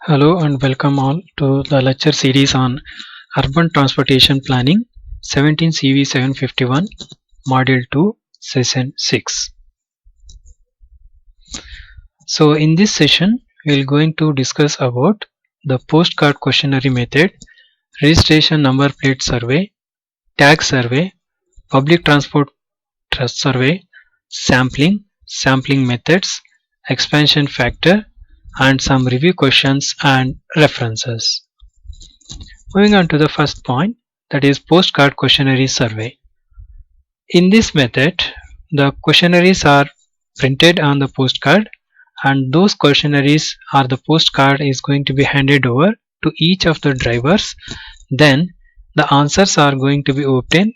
Hello and welcome all to the lecture series on Urban Transportation Planning 17 CV 751 Module 2 Session 6. So in this session we are going to discuss about the postcard questionnaire method, registration number plate survey, tag survey, public transport trust survey, sampling methods, expansion factor, and some review questions and references. Moving on to the first point, that is postcard questionnaire survey. In this method, the questionnaires are printed on the postcard and those questionnaires or the postcard is going to be handed over to each of the drivers. Then the answers are going to be obtained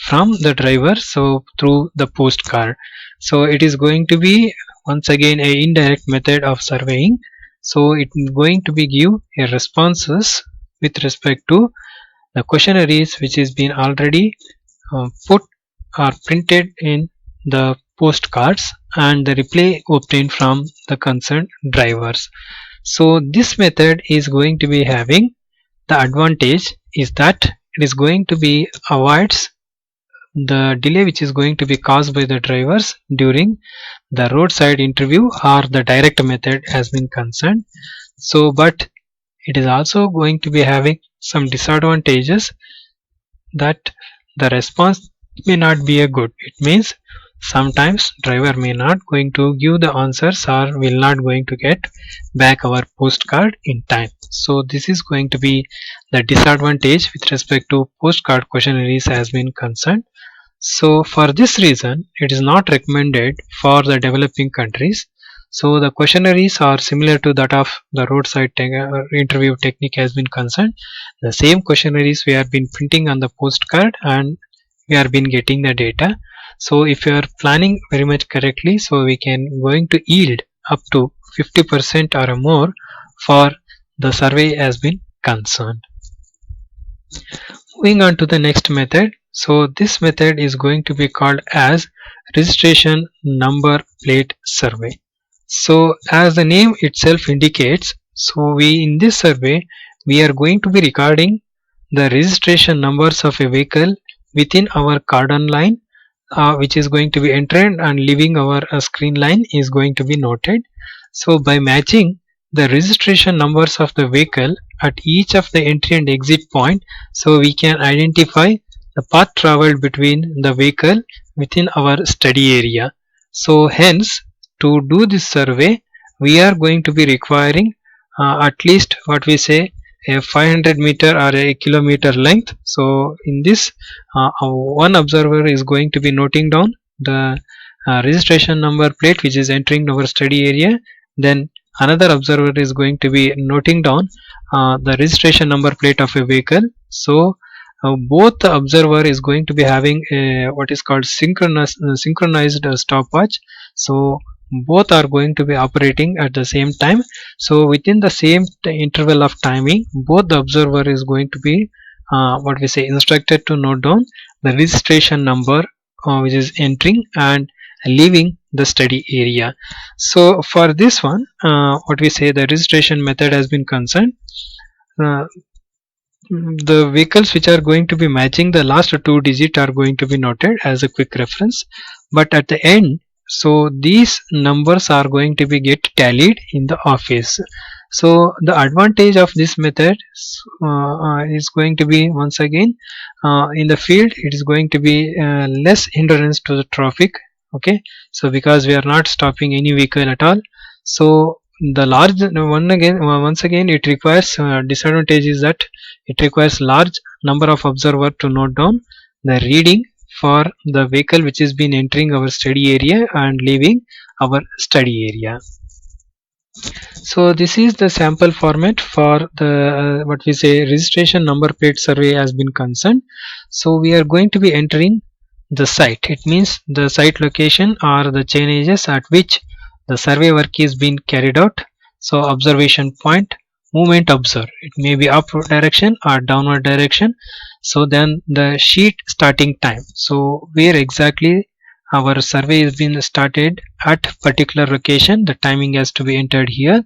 from the driver through the postcard. So it is going to be once again a indirect method of surveying. So it is going to be give a responses with respect to the questionnaires which has been already put or printed in the postcards and the reply obtained from the concerned drivers. So this method is going to be having the advantage is that it is going to be avoids the delay which is going to be caused by the drivers during the roadside interview or the direct method has been concerned. So but it is also going to be having some disadvantages that the response may not be a good. It means sometimes driver may not going to give the answers or will not going to get back our postcard in time. So this is going to be the disadvantage with respect to postcard questionnaires has been concerned. So for this reason it is not recommended for the developing countries. So the questionnaires are similar to that of the roadside interview technique has been concerned. The same questionnaires we have been printing on the postcard and we have been getting the data. So if you are planning very much correctly, so we can going to yield up to 50% or more for the survey has been concerned. Moving on to the next method. So this method is going to be called as registration number plate survey. So as the name itself indicates, so we in this survey we are going to be recording the registration numbers of a vehicle within our cordon line, which is going to be entered and leaving our screen line is going to be noted. So by matching the registration numbers of the vehicle at each of the entry and exit point, so we can identify the path traveled between the vehicle within our study area. So hence to do this survey we are going to be requiring at least what we say a 500 meter or a kilometer length. So in this one observer is going to be noting down the registration number plate which is entering our study area. Then another observer is going to be noting down the registration number plate of a vehicle. So both the observer is going to be having a what is called synchronized stopwatch. So both are going to be operating at the same time. So within the same interval of timing both the observer is going to be what we say instructed to note down the registration number which is entering and leaving the study area. So for this one what we say the registration method has been concerned. uh, the vehicles which are going to be matching the last two digit are going to be noted as a quick reference, but at the end so these numbers are going to be get tallied in the office. So the advantage of this method is going to be once again in the field it is going to be less hindrance to the traffic. Okay, so because we are not stopping any vehicle at all. So the large one again once again it requires disadvantage is that it requires large number of observer to note down the reading for the vehicle which is been entering our study area and leaving our study area. So this is the sample format for the what we say registration number plate survey has been concerned. So we are going to be entering the site. It means the site location or the changes at which the survey work is being carried out. So observation point, movement observed. It may be upward direction or downward direction. So then the sheet starting time. So where exactly our survey has been started at particular location, the timing has to be entered here.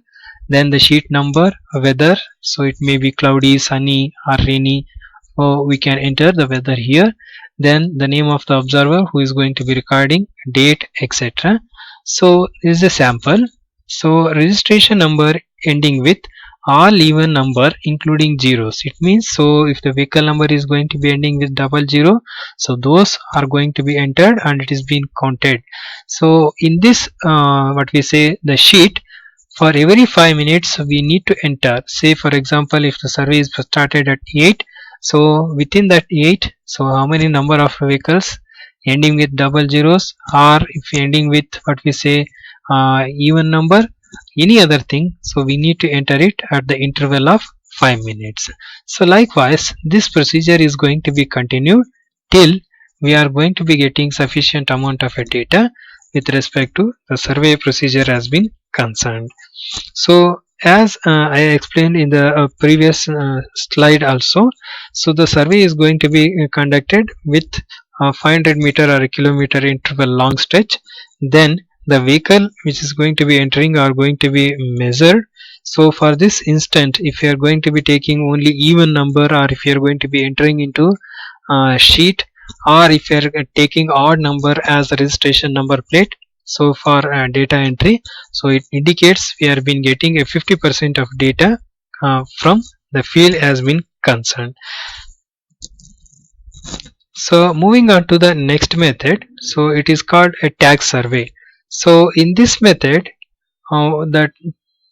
then the sheet number, weather, so it may be cloudy, sunny or rainy, so we can enter the weather here, then the name of the observer who is going to be recording, date, etc. So this is a sample. So registration number ending with all even number including zeros, it means, so if the vehicle number is going to be ending with 00, so those are going to be entered and it is being counted. So in this what we say the sheet, for every 5 minutes we need to enter, say for example if the survey is started at 8, so within that 8, so how many number of vehicles ending with double zeros, or if ending with what we say even number, any other thing, so we need to enter it at the interval of 5 minutes. So likewise this procedure is going to be continued till we are going to be getting sufficient amount of data with respect to the survey procedure has been concerned. So as I explained in the previous slide also, so the survey is going to be conducted with a 500 meter or a kilometer interval long stretch, then the vehicle which is going to be entering are going to be measured. So for this instant, if you are going to be taking only even number, or if you are going to be entering into sheet, or if you are taking odd number as a registration number plate, so for data entry, so it indicates we have been getting a 50% of data from the field has been concerned. So moving on to the next method, so it is called a tag survey. So in this method, the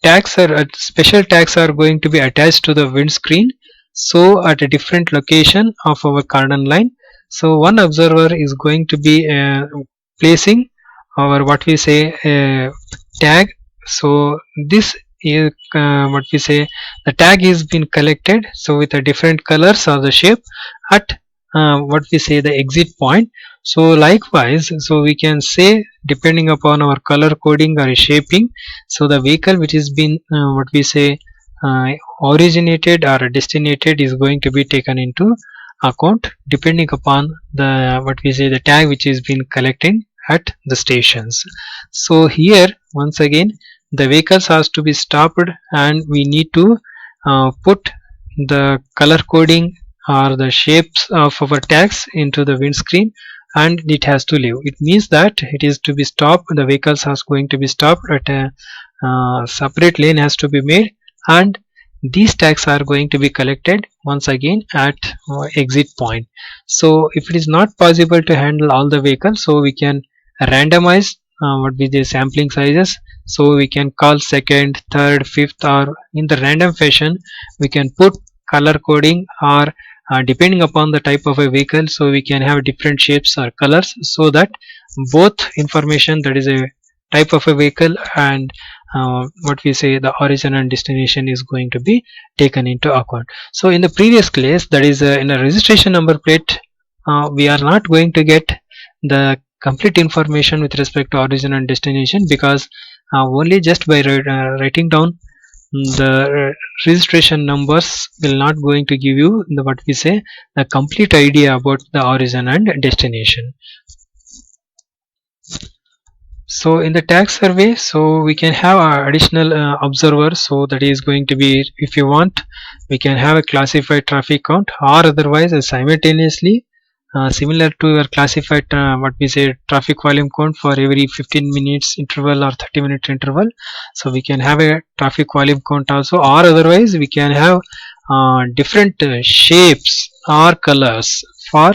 tags are special tags are going to be attached to the windscreen, so at a different location of our cordon line. So one observer is going to be placing our what we say tag. So this is what we say the tag is been collected, so with a different colors or the shape at what we say the exit point. So likewise, so we can say depending upon our color coding or shaping, so the vehicle which is been what we say uh, originated or destinated is going to be taken into account depending upon the what we say the tag which is been collecting at the stations. So here once again the vehicles has to be stopped and we need to put the color coding or the shapes of our tags into the windscreen, and it has to leave. It means that it is to be stopped, the vehicles are going to be stopped at a separate lane has to be made, and these tags are going to be collected once again at exit point. So if it is not possible to handle all the vehicles, so we can randomize what be the sampling sizes, so we can call second, third, fifth, or in the random fashion we can put color coding, or depending upon the type of a vehicle, so we can have different shapes or colors, so that both information, that is a type of a vehicle and what we say the origin and destination is going to be taken into account. So in the previous case, that is in a registration number plate, we are not going to get the complete information with respect to origin and destination, because only just by writing down the registration numbers will not going to give you the what we say the complete idea about the origin and destination. So in the tag survey, so we can have additional observers, so that is going to be, if you want, we can have a classified traffic count, or otherwise simultaneously similar to your classified what we say traffic volume count for every 15 minutes interval or 30-minute interval. So we can have a traffic volume count also, or otherwise we can have different shapes or colors for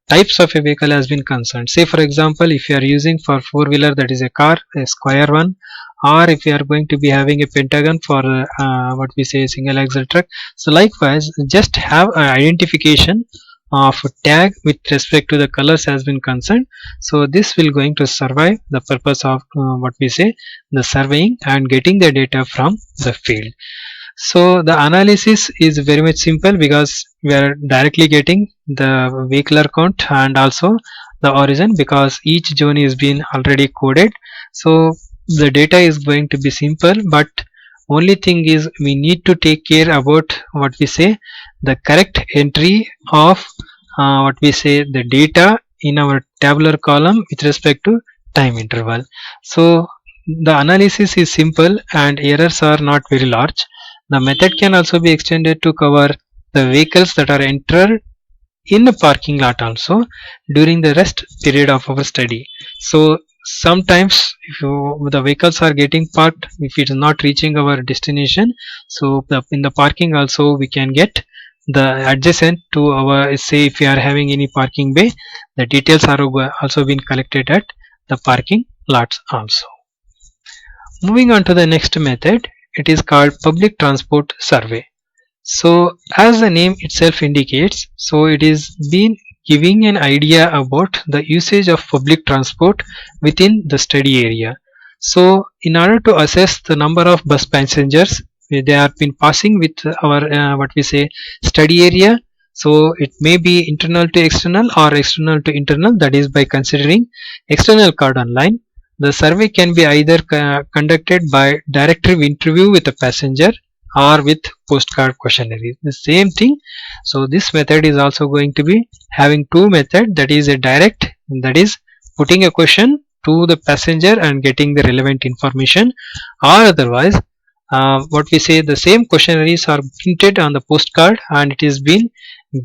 types of a vehicle has been concerned. Say for example, if you are using for four-wheeler, that is a car, a square one, or if you are going to be having a pentagon for what we say single axle truck. So likewise, just have an identification of tag with respect to the colors has been concerned. So this will going to survive the purpose of what we say the surveying and getting the data from the field. So the analysis is very much simple, because we are directly getting the vehicular count and also the origin, because each zone is been already coded. So the data is going to be simple, but only thing is we need to take care about what we say the correct entry of what we say the data in our tabular column with respect to time interval. So the analysis is simple and errors are not very large. The method can also be extended to cover the vehicles that are entered in a parking lot also during the rest period of our study. So sometimes if the vehicles are getting parked, if it is not reaching our destination, so in the parking also we can get the adjacent to our, say if we are having any parking bay, the details are also been collected at the parking lots also. Moving on to the next method, it is called public transport survey. So as the name itself indicates, so it is been giving an idea about the usage of public transport within the study area. So in order to assess the number of bus passengers they have been passing with our what we say study area, so it may be internal to external or external to internal, that is by considering external card online. The survey can be either conducted by directive interview with a passenger or with postcard questionnaire, the same thing. So this method is also going to be having two methods, that is a direct, that is putting a question to the passenger and getting the relevant information, or otherwise what we say the same questionnaires are printed on the postcard and it is been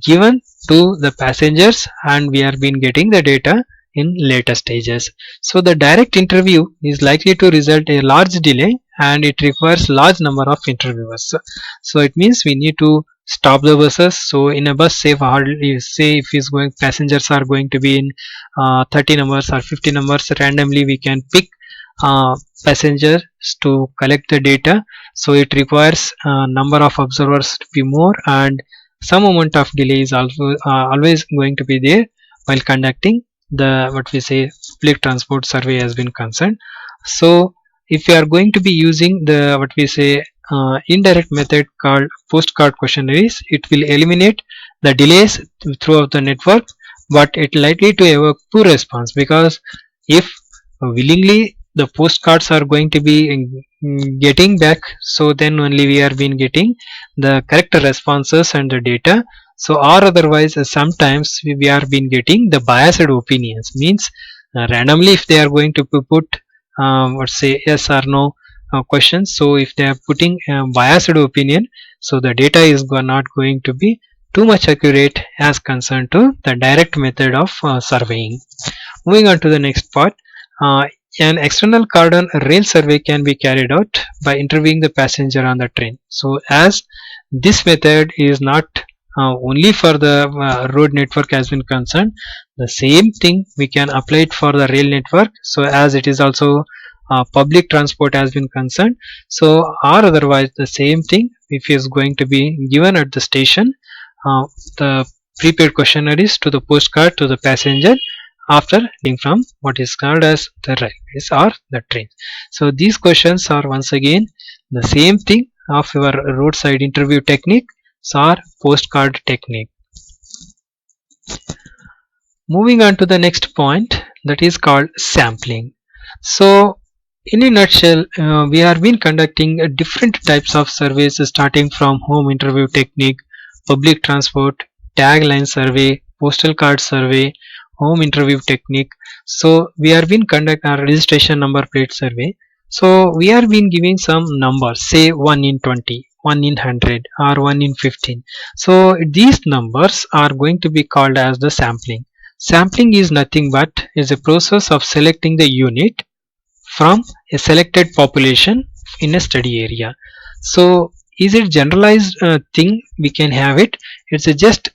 given to the passengers and we are been getting the data in later stages. So the direct interview is likely to result a large delay and it requires large number of interviewers. So it means we need to stop the buses. So in a bus, say hardly, say if is going passengers are going to be in 30 numbers or 50 numbers, randomly we can pick passengers to collect the data. So it requires number of observers to be more and some amount of delay is also always going to be there while conducting the what we say public transport survey has been concerned. So if you are going to be using the what we say indirect method called postcard questionnaires, it will eliminate the delays throughout the network, but it likely to evoke poor response because if willingly the postcards are going to be getting back, so then only we are been getting the correct responses and the data. So or otherwise sometimes we are been getting the biased opinions, means randomly if they are going to put let's say yes or no questions, so if they are putting biased opinion, so the data is not going to be too much accurate as concerned to the direct method of surveying. Moving on to the next part, an external cardon rail survey can be carried out by interviewing the passenger on the train. So as this method is not only for the road network has been concerned, the same thing we can apply it for the rail network. So as it is also public transport has been concerned, so or otherwise the same thing if is going to be given at the station, the prepaid questionnaires to the postcard to the passenger after reading from what is called as the railways or the train. So these questions are once again the same thing of your roadside interview technique or postcard technique. Moving on to the next point, that is called sampling. So in a nutshell, we have been conducting different types of surveys starting from home interview technique, public transport, tagline survey, postal card survey, home interview technique. So we are been conduct our registration number plate survey. So we are been giving some numbers, say 1 in 20, 1 in 100 or 1 in 15. So these numbers are going to be called as the sampling. Sampling is nothing but is a process of selecting the unit from a selected population in a study area. So is it generalized thing we can have it, it's just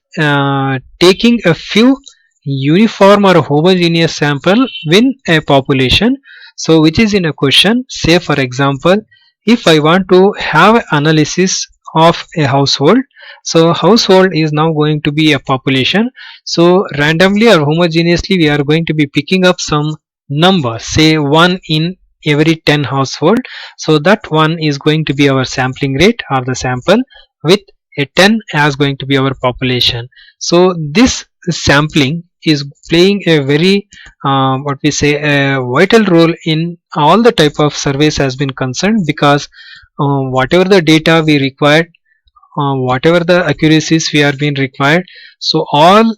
taking a few uniform or homogeneous sample within a population, so which is in a question. Say for example, if I want to have analysis of a household, so household is now going to be a population, so randomly or homogeneously we are going to be picking up some number, say 1 in every 10 household, so that one is going to be our sampling rate or the sample with a 10 as going to be our population. So this sampling is playing a very what we say a vital role in all the type of surveys has been concerned, because whatever the data we required, whatever the accuracies we are being required, so all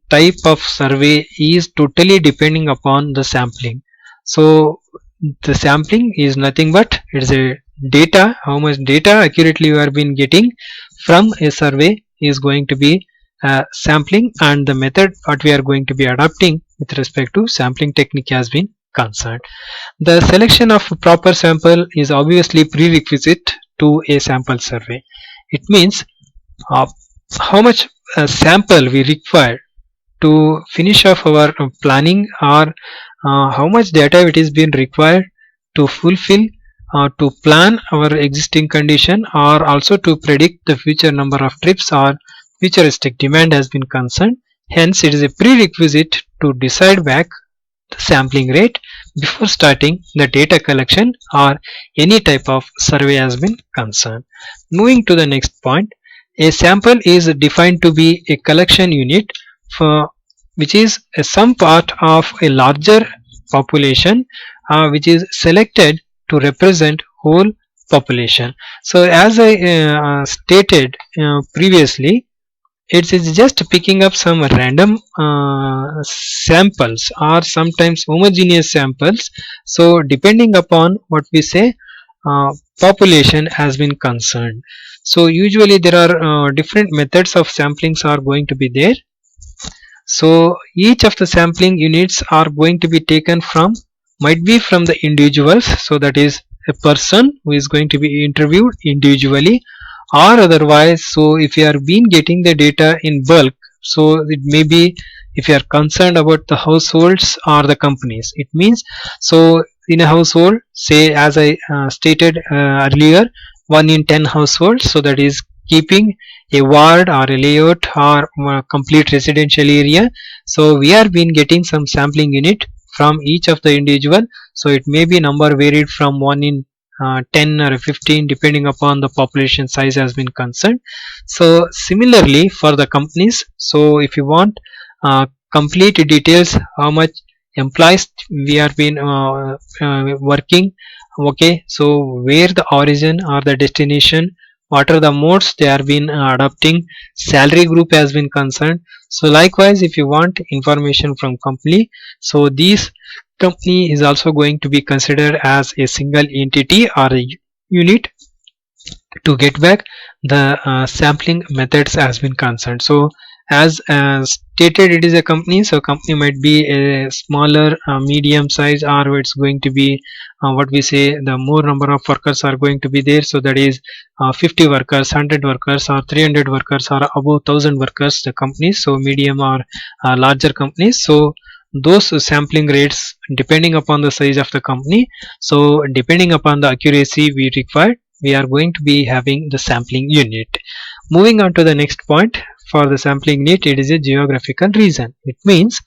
type of survey is totally depending upon the sampling. So the sampling is nothing but it is a data, how much data accurately you are been getting from a survey is going to be sampling, and the method what we are going to be adopting with respect to sampling technique has been concerned. The selection of proper sample is obviously prerequisite to a sample survey. It means uh, how much sample we require to finish off our planning, or how much data it is being required to fulfill to plan our existing condition, or also to predict the future number of trips or futuristic demand has been concerned. Hence it is a prerequisite to decide back the sampling rate before starting the data collection or any type of survey has been concerned. Moving to the next point, a sample is defined to be a collection unit for which is a some part of a larger population which is selected to represent whole population. So as I stated previously, it is just picking up some random samples or sometimes homogeneous samples. So depending upon what we say, uh, population has been concerned. So usually there are different methods of samplings are going to be there. So each of the sampling units are going to be taken from, might be from the individuals, so that is a person who is going to be interviewed individually, or otherwise. So if you are been getting the data in bulk, so it may be if you are concerned about the households or the companies, it means, so in a household, say as I stated earlier, 1 in 10 households, so that is keeping a ward or a layout or complete residential area. So we are been getting some sampling unit from each of the individual. So it may be number varied from 1 in 10 or 15 depending upon the population size has been concerned. So similarly for the companies, so if you want complete details how much employees we are been working, okay, so where the origin or the destination, what are the modes they are been adopting, salary group has been concerned. So likewise if you want information from company, so these company is also going to be considered as a single entity or a unit to get back the sampling methods has been concerned. So as stated, it is a company, so company might be a smaller medium size, or it's going to be what we say the more number of workers are going to be there, so that is 50 workers, 100 workers, or 300 workers, or above 1000 workers the companies, so medium or larger companies. So those sampling rates depending upon the size of the company, so depending upon the accuracy we require, we are going to be having the sampling unit. Moving on to the next point, for the sampling unit, it is a geographical region. It means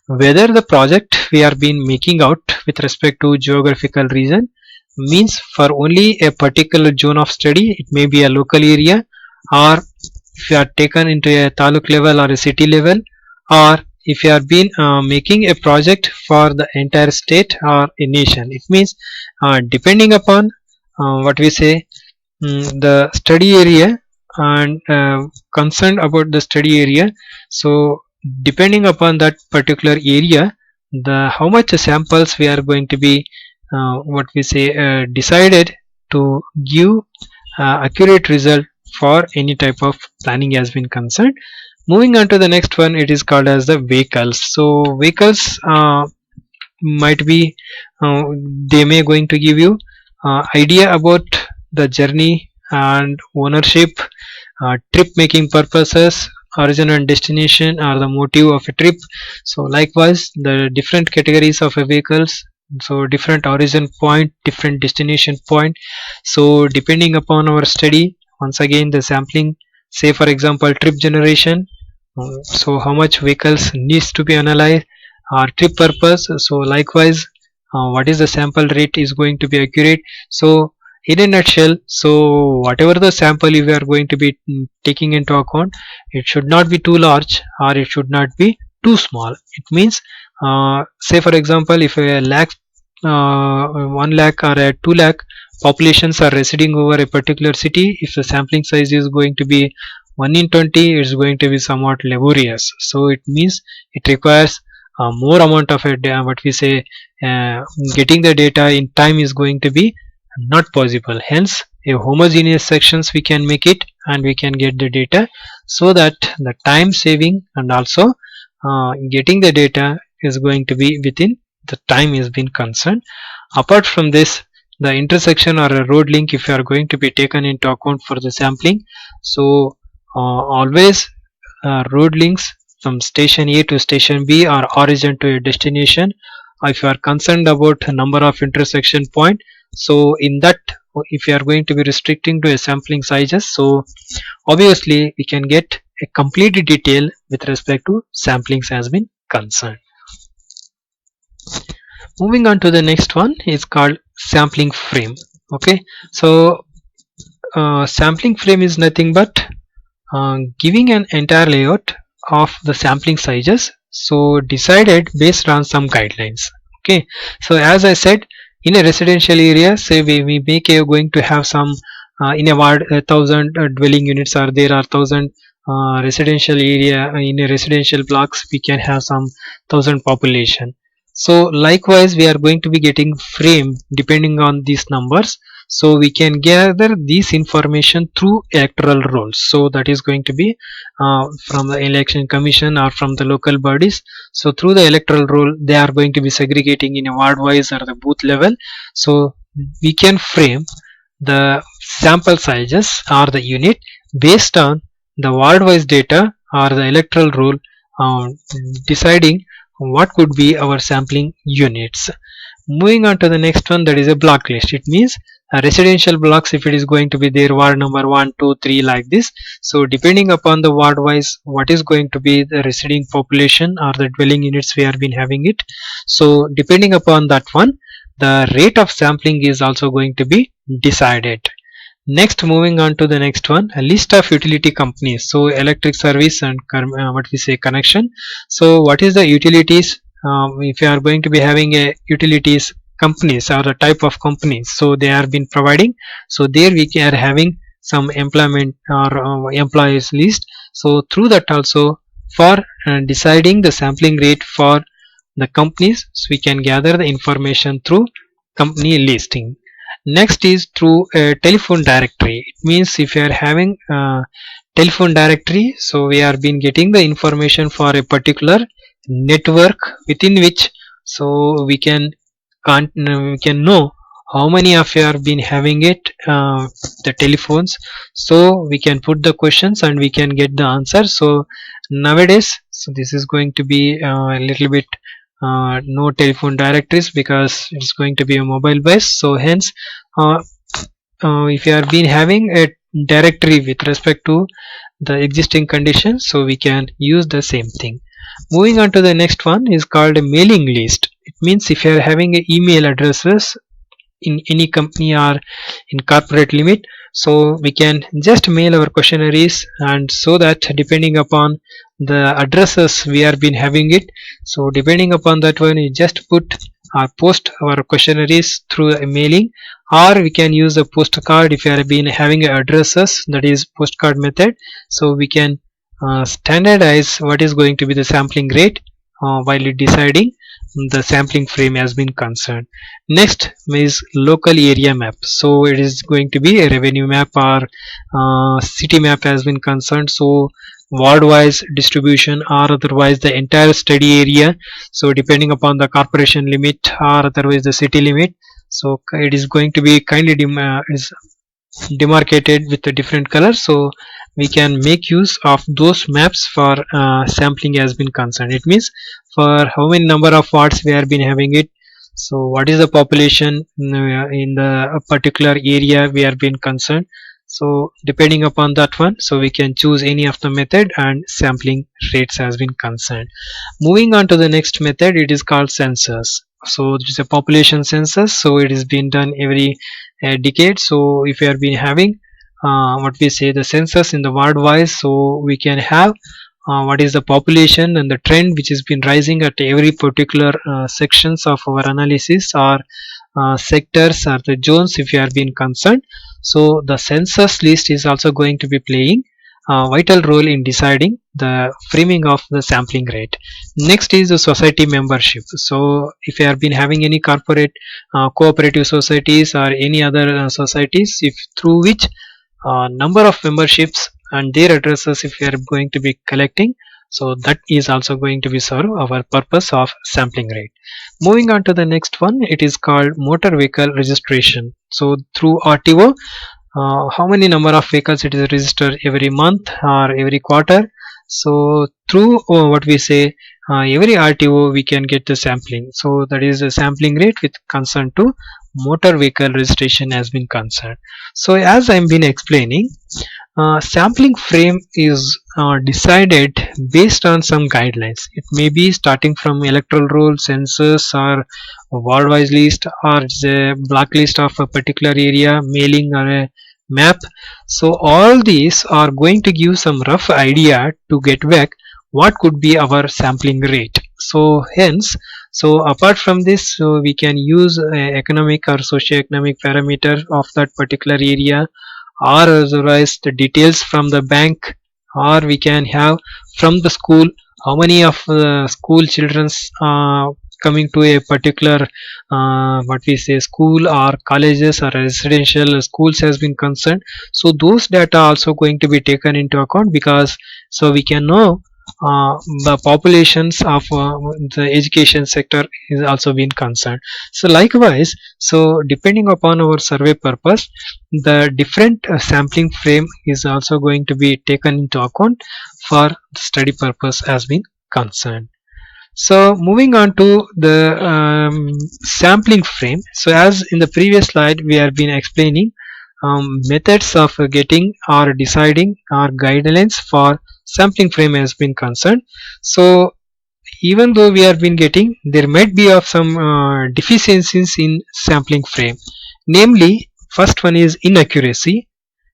whether the project we are been making out with respect to geographical region means for only a particular zone of study, it may be a local area, or if you are taken into a taluk level or a city level, or if you are been making a project for the entire state or a nation, it means depending upon what we say, the study area and concerned about the study area. So depending upon that particular area, the how much samples we are going to be what we say decided to give accurate result for any type of planning has been concerned. Moving on to the next one, it is called as the vehicles. So vehicles might be they may going to give you idea about the journey and ownership, trip making purposes, origin and destination, or the motive of a trip. So likewise the different categories of a vehicles, so different origin point, different destination point. So depending upon our study, once again the sampling, say for example trip generation, so how much vehicles needs to be analyzed, or trip purpose, so likewise what is the sample rate is going to be accurate. So in a nutshell, so whatever the sample you are going to be taking into account, it should not be too large or it should not be too small. It means say for example if a lakh 1 lakh or a 2 lakh populations are residing over a particular city, if the sampling size is going to be 1 in 20, it's going to be somewhat laborious. So it means it requires more amount of it, what we say, getting the data in time is going to be not possible. Hence a homogeneous sections we can make it and we can get the data, so that the time saving and also getting the data is going to be within the time is been concerned. Apart from this, the intersection or a road link, if you are going to be taken into account for the sampling, so always road links from station A to station B or origin to a destination, if you are concerned about number of intersection point, so in that, if you are going to be restricting to a sampling sizes, so obviously we can get a complete detail with respect to samplings has been concerned. Moving on to the next one is called sampling frame. Okay, so sampling frame is nothing but giving an entire layout of the sampling sizes, so decided based on some guidelines. Okay, so as I said, in a residential area, say we make a going to have some in a ward 1000 dwelling units are there, or 1000 residential area, in a residential blocks we can have some 1000 population. So likewise we are going to be getting frame depending on these numbers, so we can gather this information through electoral rolls. So that is going to be from the election commission or from the local bodies. So through the electoral roll they are going to be segregating in a ward wise or the booth level, so we can frame the sample sizes or the unit based on the ward wise data or the electoral roll, deciding what could be our sampling units. Moving on to the next one, that is a block list. It means residential blocks, if it is going to be there ward number 1 2 3 like this, so depending upon the ward wise what is going to be the residing population or the dwelling units we have been having it, so depending upon that one the rate of sampling is also going to be decided. Next, moving on to the next one, a list of utility companies. So electric service and what we say connection. So what is the utilities? If you are going to be having a utilities companies or a type of companies, so they are been providing. So there we are having some employment or employees list. So through that also, for deciding the sampling rate for the companies, so we can gather the information through company listing. Next is through a telephone directory. It means if you are having a telephone directory, so we are been getting the information for a particular network within which, so we can know how many of you have been having it, the telephones, so we can put the questions and we can get the answer. So nowadays, so this is going to be a little bit no telephone directories because it's going to be a mobile based, so hence uh, if you have been having a directory with respect to the existing conditions, so we can use the same thing. Moving on to the next one is called a mailing list. It means if you are having a email addresses in any company or in corporate limit, so we can just mail our questionnaires, and so that depending upon the addresses we are been having it, so depending upon that one you just put or post our questionnaires through a mailing, or we can use a postcard if you have been having addresses, that is postcard method. So we can standardize what is going to be the sampling rate while deciding the sampling frame has been concerned. Next is local area map. So it is going to be a revenue map or city map has been concerned. So ward wise distribution or otherwise the entire study area. So depending upon the corporation limit or otherwise the city limit. So it is going to be kindly is demarcated with a different color, so we can make use of those maps for sampling has been concerned. It means for how many number of wards we have been having it, so what is the population in the particular area we are being concerned, so depending upon that one, so we can choose any of the method and sampling rates has been concerned. Moving on to the next method, it is called census. So it is a population census, so it is being done every decade. So if you have been having what we say the census in the ward wise, so we can have what is the population and the trend which has been rising at every particular sections of our analysis or sectors or the zones if you are being concerned. So the census list is also going to be playing, vital role in deciding the framing of the sampling rate. Next is the society membership. So if you have been having any corporate cooperative societies or any other societies, if through which number of memberships and their addresses if we are going to be collecting, so that is also going to be serve our purpose of sampling rate. Moving on to the next one, it is called motor vehicle registration. So through RTO, how many number of vehicles it is registered every month or every quarter. So through what we say, every RTO we can get the sampling. So that is the sampling rate with concern to motor vehicle registration has been concerned. So as I'm been explaining, sampling frame is decided based on some guidelines. It may be starting from electoral roll, census, or ward-wise list, or the blacklist of a particular area, mailing, or a map. So all these are going to give some rough idea to get back what could be our sampling rate. So hence, so apart from this, so we can use economic or socio-economic parameter of that particular area, or otherwise the details from the bank, or we can have from the school how many of school children's coming to a particular what we say school or colleges or residential schools has been concerned. So those data also going to be taken into account, because so we can know the populations of the education sector is also been concerned. So likewise, so depending upon our survey purpose, the different sampling frame is also going to be taken into account for study purpose has been concerned. So moving on to the sampling frame. So as in the previous slide we have been explaining methods of getting or deciding or guidelines for sampling frame has been concerned. So even though we have been getting, there might be of some deficiencies in sampling frame. Namely, first one is inaccuracy,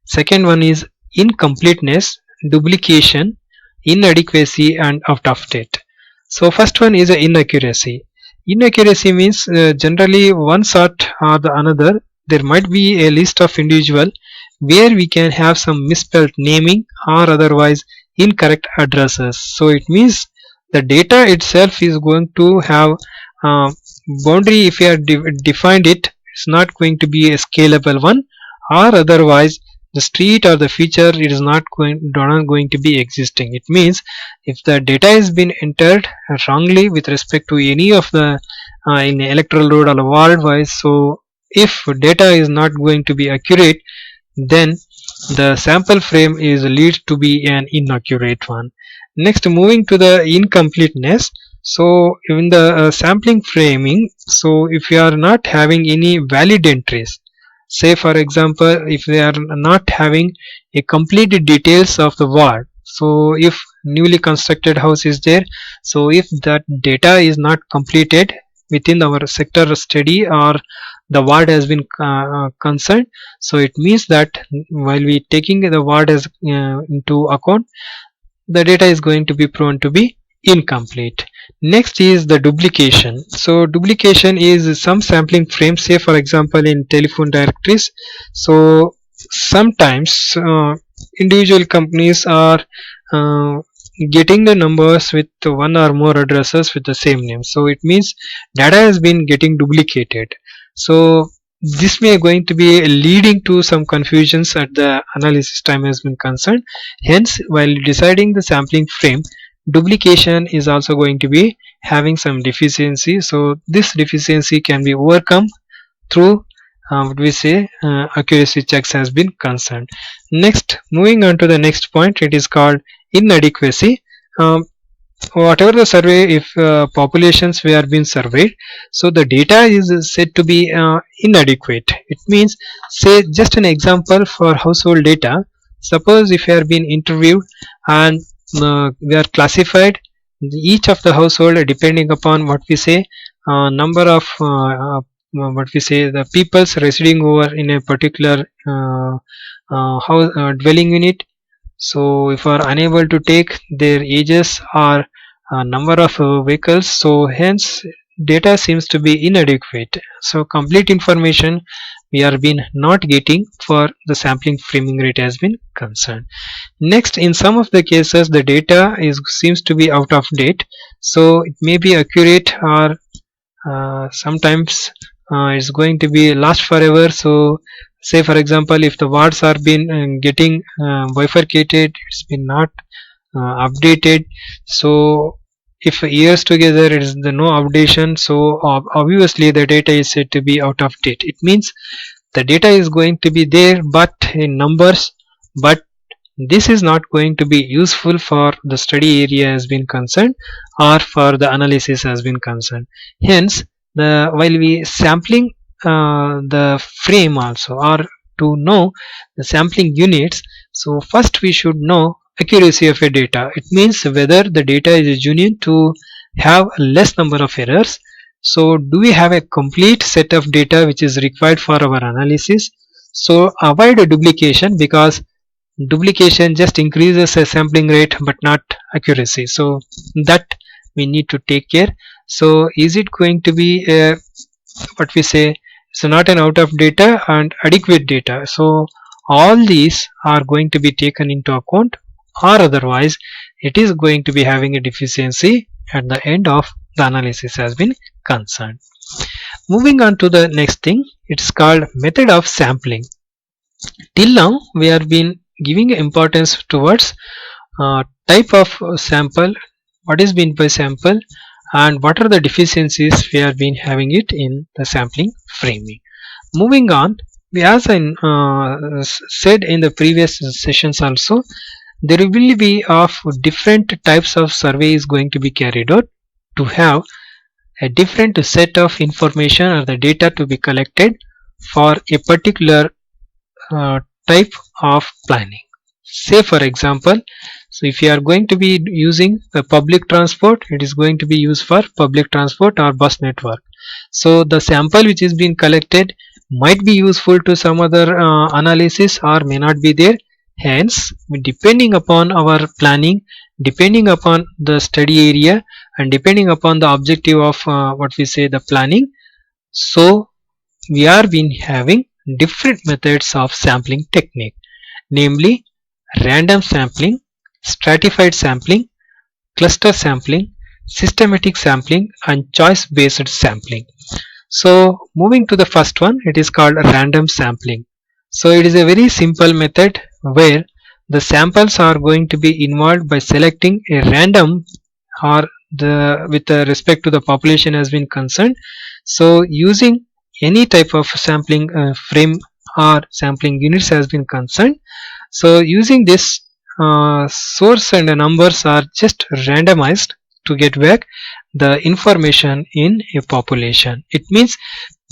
second one is incompleteness, duplication, inadequacy, and out of date. So first one is inaccuracy. Inaccuracy means generally one sort or the another there might be a list of individual where we can have some misspelled naming or otherwise incorrect addresses. So it means the data itself is going to have boundary. If you have defined it, it's not going to be a scalable one, or otherwise the street or the feature it is not going to be existing. It means if the data has been entered wrongly with respect to any of the in electoral road or ward wise, so if data is not going to be accurate, then the sample frame is leads to be an inaccurate one. Next, moving to the incompleteness. So in the sampling framing, so if you are not having any valid entries, say for example if they are not having a complete details of the ward, so if newly constructed house is there, so if that data is not completed within our sector study or the ward has been concerned, so it means that while we taking the ward as into account, the data is going to be proven to be incomplete. Next is the duplication. So duplication is some sampling frames, say for example in telephone directories. So sometimes individual companies are getting the numbers with one or more addresses with the same name. So it means data has been getting duplicated. So this may going to be leading to some confusions at the analysis time has been concerned. Hence, while deciding the sampling frame, duplication is also going to be having some deficiency. So this deficiency can be overcome through what we say accuracy checks has been concerned. Next, moving on to the next point, it is called inadequacy. Whatever the survey, if populations were being surveyed, so the data is said to be inadequate. It means, say just an example for household data, suppose if you are being interviewed and we are classified each of the household depending upon what we say number of what we say the peoples residing over in a particular house dwelling unit. So if are unable to take their ages or number of vehicles, so hence data seems to be inadequate. So complete information we are been not getting for the sampling framing rate has been concerned. Next, in some of the cases the data is seems to be out of date, so it may be accurate or sometimes it's going to be last forever. So say for example, if the wards are been getting bifurcated, it's been not updated. So if years together it is the no updation, so obviously the data is said to be out of date. It means the data is going to be there but in numbers, but this is not going to be useful for the study area has been concerned or for the analysis has been concerned. Hence, the while we sampling the frame also, or to know the sampling units, so first we should know accuracy of a data. It means whether the data is genuine to have less number of errors. So do we have a complete set of data which is required for our analysis? So avoid duplication, because duplication just increases a sampling rate but not accuracy, so that we need to take care. So is it going to be a, what we say, so not an out of data and adequate data, so all these are going to be taken into account, or otherwise it is going to be having a deficiency at the end of the analysis has been concerned. Moving on to the next thing, it's called method of sampling. Till now we have been giving importance towards type of sample, what is meant by sample, and what are the deficiencies we have been having it in the sampling framing. Moving on, we as I said in the previous sessions also, there will be of different types of survey is going to be carried out to have a different set of information or the data to be collected for a particular type of planning. Say for example, so if you are going to be using a public transport, it is going to be used for public transport or bus network. So the sample which is being collected might be useful to some other analysis or may not be there. Hence, depending upon our planning, depending upon the study area, and depending upon the objective of what we say the planning, so we are been having different methods of sampling technique, namely random sampling, stratified sampling, cluster sampling, systematic sampling, and choice based sampling. So moving to the first one, it is called random sampling. So it is a very simple method where the samples are going to be involved by selecting a random, or the with respect to the population has been concerned. So using any type of sampling frame or sampling units has been concerned. So using this source and the numbers are just randomized to get back the information in a population. It means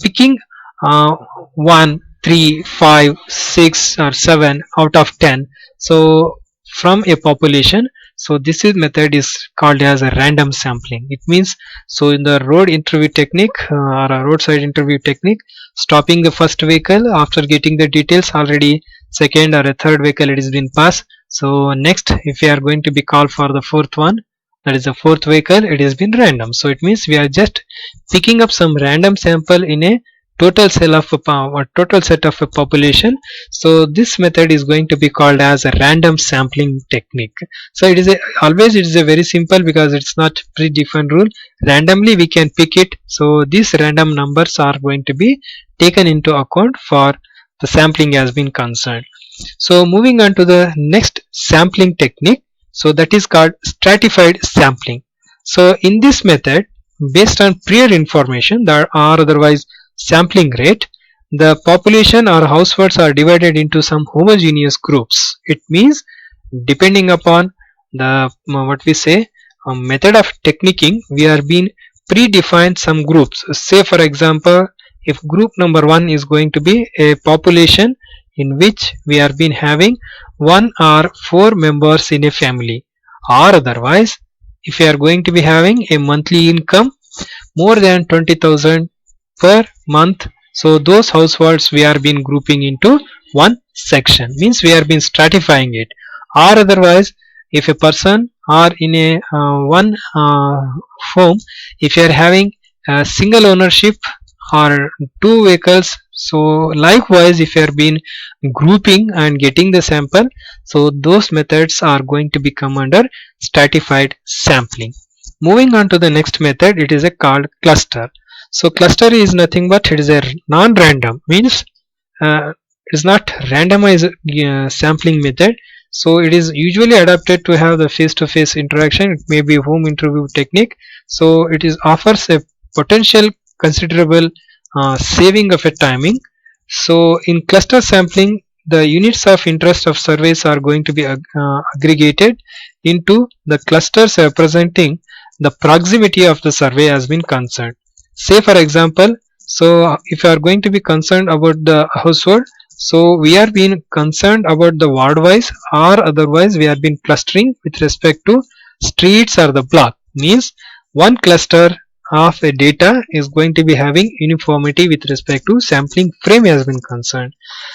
picking 1, 3, 5, 6 or 7 out of 10. So from a population, so this is method is called as a random sampling. It means, so in the road interview technique or a roadside interview technique, stopping the first vehicle after getting the details, already second or a third vehicle it has been passed. So next, if we are going to be called for the fourth one, that is the fourth vehicle, it has been random. So it means we are just picking up some random sample in a total cell of a total set of a population. So this method is going to be called as a random sampling technique. So it is always it is a very simple, because it's not predefined rule, randomly we can pick it. So these random numbers are going to be taken into account for the sampling has been concerned. So moving on to the next sampling technique, so that is called stratified sampling. So in this method, based on prior information that are otherwise sampling rate, the population or households are divided into some homogeneous groups. It means depending upon the what we say method of techniquing, we are being predefined some groups. Say for example, if group number 1 is going to be a population in which we are been having 1 or 4 members in a family, or otherwise if we are going to be having a monthly income more than 20,000 per month, so those households we are been grouping into one section, means we are been stratifying it. Or otherwise, if a person or in a one home, if you are having a single ownership or 2 vehicles, So likewise, if you have been grouping and getting the sample, so those methods are going to become under stratified sampling. Moving on to the next method, it is a called cluster. So cluster is nothing but it is a non-random, means it's not randomized sampling method. So it is usually adapted to have the face-to-face interaction. It may be home interview technique. So it is offers a potential considerable saving of a timing. So in cluster sampling, the units of interest of surveys are going to be aggregated into the clusters representing the proximity of the survey has been concerned. Say for example, so if you are going to be concerned about the household, so we are being concerned about the ward wise, or otherwise we are been clustering with respect to streets or the block. Means one cluster of a data is going to be having uniformity with respect to sampling frame has been concerned.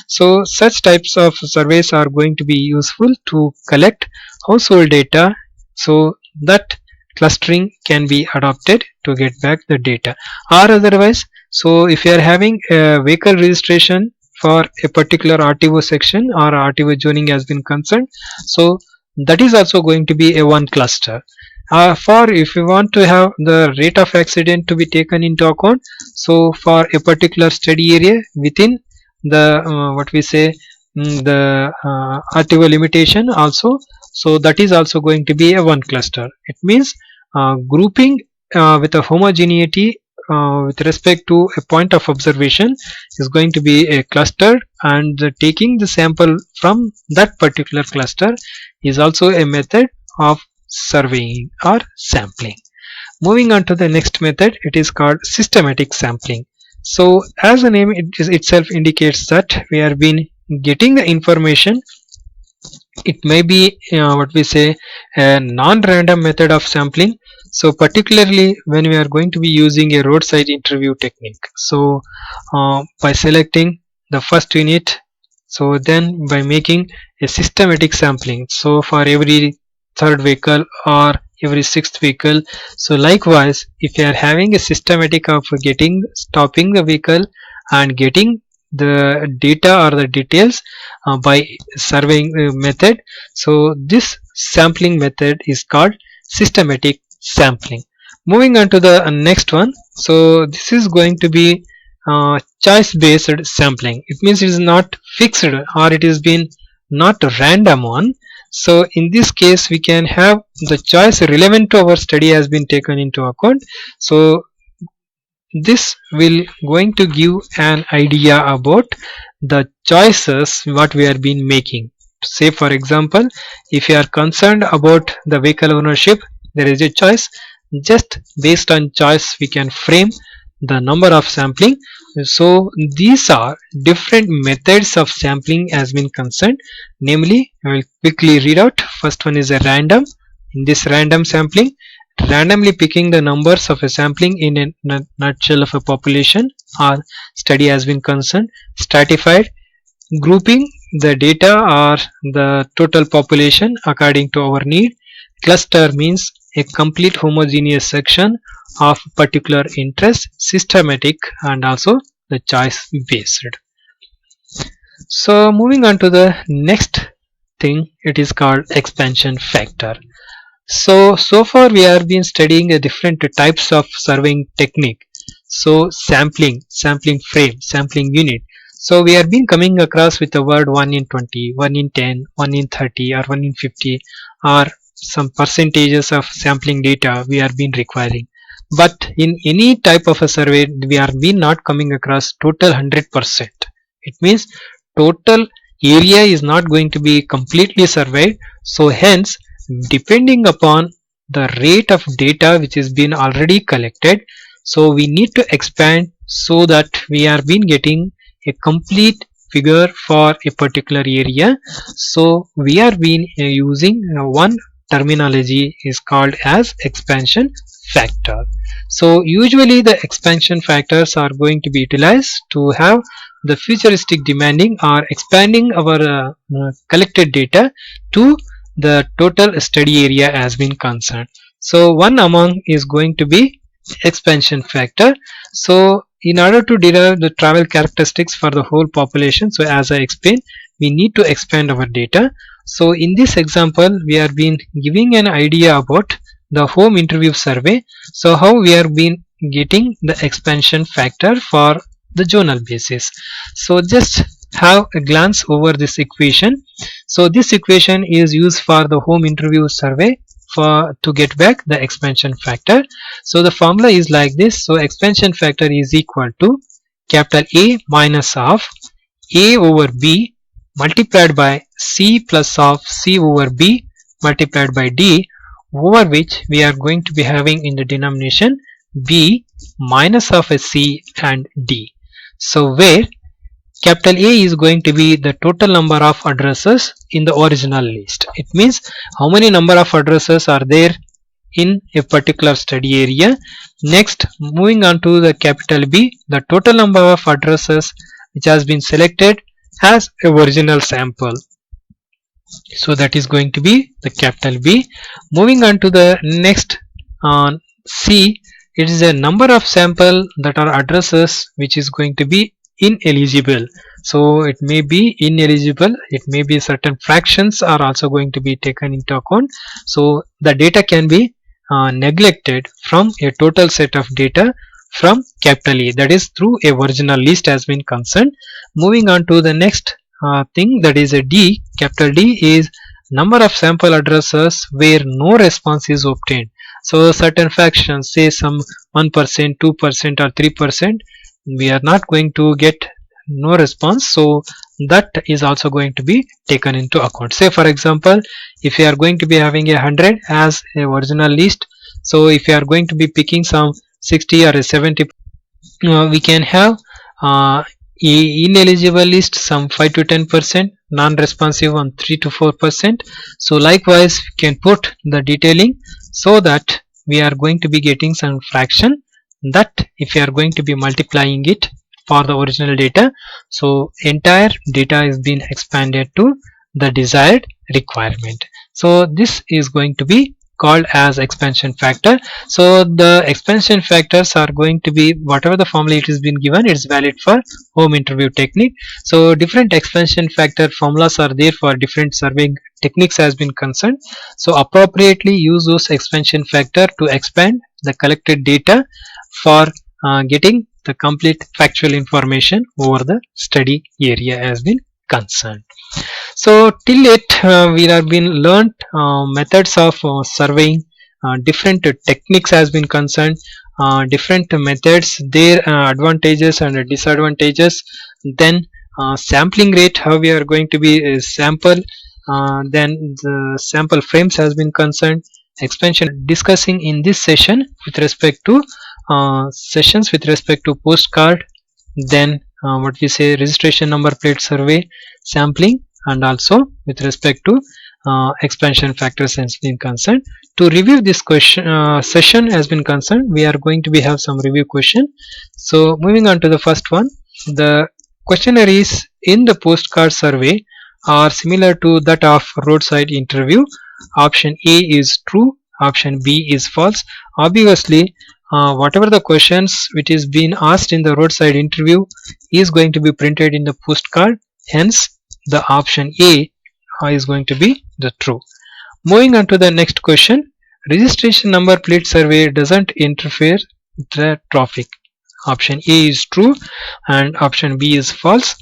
So such types of surveys are going to be useful to collect household data, so that clustering can be adopted to get back the data. Or otherwise, so if you are having a vehicle registration for a particular RTO section or RTO zoning has been concerned, so that is also going to be a one cluster. For if you want to have the rate of accident to be taken into account, so for a particular study area within the what we say, the RTO limitation also, so that is also going to be a one cluster. It means grouping with a homogeneity with respect to a point of observation is going to be a cluster, and taking the sample from that particular cluster is also a method of surveying or sampling. Moving on to the next method, it is called systematic sampling. So as the name itself indicates that we are been getting the information. It may be what we say a non-random method of sampling. So particularly when we are going to be using a roadside interview technique, so by selecting the first unit, so then by making a systematic sampling, so for every third vehicle or every sixth vehicle, so likewise if you are having a systematic of getting stopping the vehicle and getting the data or the details by surveying method, so this sampling method is called systematic sampling. Moving on to the next one, so this is going to be choice based sampling. It means it is not fixed or it is been not a random one. So in this case we can have the choice relevant to our study has been taken into account. So this will going to give an idea about the choices what we are been making. Say for example, if you are concerned about the vehicle ownership, there is a choice. Just based on choice we can frame the number of sampling. So these are different methods of sampling has been concerned. Namely, I will quickly read out. First one is a random. In this random sampling, randomly picking the numbers of a sampling in a nutshell of a population or study has been concerned. Stratified, grouping the data or the total population according to our need. Cluster means a complete homogeneous section of particular interest. Systematic and also the choice based. So moving on to the next thing, it is called expansion factor. So far we have been studying the different types of surveying technique. So sampling frame, sampling unit. So we have been coming across with the word 1 in 20, 1 in 10, 1 in 30 or 1 in 50 or some percentages of sampling data we are been requiring. But in any type of a survey we are been not coming across total 100%. It means total area is not going to be completely surveyed. So hence, depending upon the rate of data which is been already collected, so we need to expand so that we are been getting a complete figure for a particular area. So we are been using one terminology is called as expansion factor. So usually the expansion factors are going to be utilized to have the futuristic demanding or expanding our collected data to the total study area has been concerned. So one among is going to be expansion factor. So in order to derive the travel characteristics for the whole population, so as I explained, we need to expand our data. So in this example we are been giving an idea about the home interview survey, so how we are been getting the expansion factor for the journal basis. So just have a glance over this equation. So this equation is used for the home interview survey for to get back the expansion factor. So the formula is like this. So expansion factor is equal to capital A minus of A over B multiplied by C plus of C over B multiplied by D, over which we are going to be having in the denomination B minus of a C and D. So where capital A is going to be the total number of addresses in the original list. It means how many number of addresses are there in a particular study area. Next, moving on to the capital B, the total number of addresses which has been selected as a original sample. So that is going to be the capital B. Moving on to the next C, it is a number of sample that are addresses which is going to be ineligible. So it may be ineligible, it may be certain fractions are also going to be taken into account. So the data can be neglected from a total set of data from capital E, that is through a original list has been concerned. Moving on to the next thing, that is a D. Capital D is number of sample addresses where no response is obtained. So certain fractions, say some 1%, 2% or 3%, we are not going to get no response, so that is also going to be taken into account. Say for example, if you are going to be having 100 as a original list, so if you are going to be picking some 60 or 70, we can have ineligible list some 5 to 10%, non-responsive on 3 to 4%. So likewise we can put the detailing so that we are going to be getting some fraction, that if you are going to be multiplying it for the original data, so entire data is being expanded to the desired requirement. So this is going to be called as expansion factor. So the expansion factors are going to be whatever the formula it has been given, it's valid for home interview technique. So different expansion factor formulas are there for different surveying techniques has been concerned. So appropriately use those expansion factor to expand the collected data for getting the complete factual information over the study area has been concerned. So till it we have been learnt methods of surveying, different techniques has been concerned, different methods, their advantages and disadvantages, then sampling rate, how we are going to be sample, then the sample frames has been concerned, expansion discussing in this session with respect to sessions with respect to postcard, then what we say registration number plate survey, sampling, and also with respect to expansion factors has been concerned. To review this question session has been concerned, we are going to be have some review question. So moving on to the first one, the questionnaires in the postcard survey are similar to that of roadside interview. Option A is true, option B is false. Obviously whatever the questions which is being asked in the roadside interview is going to be printed in the postcard, hence the option A is going to be the true. Moving on to the next question, registration number plate survey doesn't interfere with the traffic. Option A is true and option B is false.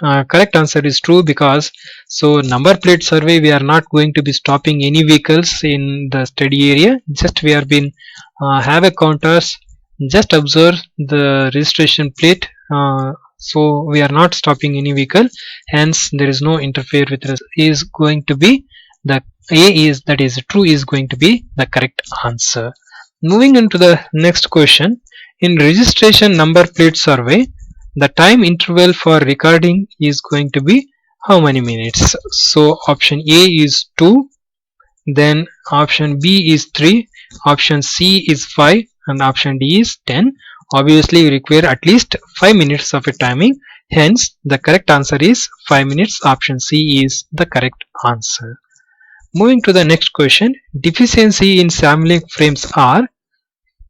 Correct answer is true, because so number plate survey we are not going to be stopping any vehicles in the study area, just we are been have a counters, just observe the registration plate, so we are not stopping any vehicle, hence there is no interfere with us, is going to be the A is, that is true, is going to be the correct answer. Moving into the next question, in registration number plate survey the time interval for recording is going to be how many minutes? So option A is 2, then option B is 3, option C is 5, and option D is 10. Obviously you require at least 5 minutes of a timing, hence the correct answer is 5 minutes. Option C is the correct answer. Moving to the next question, deficiency in sampling frames are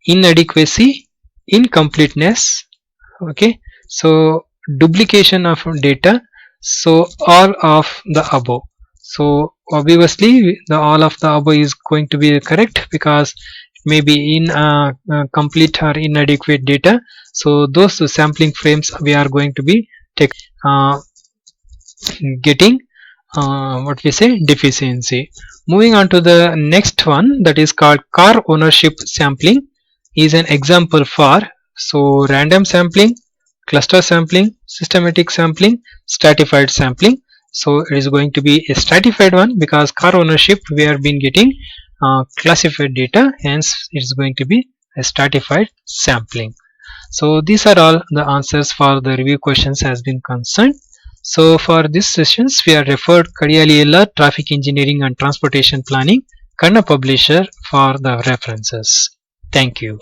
inadequacy, incompleteness, Okay, so duplication of data, so all of the above. So obviously the all of the above is going to be correct because maybe in complete or inadequate data, so those sampling frames we are going to be uh, getting what we say deficiency. Moving on to the next one, that is called car ownership sampling, is an example for so random sampling, cluster sampling, systematic sampling, stratified sampling. So it is going to be a stratified one because car ownership we have been getting classified data, hence it is going to be a stratified sampling. So these are all the answers for the review questions has been concerned. So for this sessions we are referred Kadialiela Traffic Engineering and Transportation Planning, Kanna Publisher for the references. Thank you.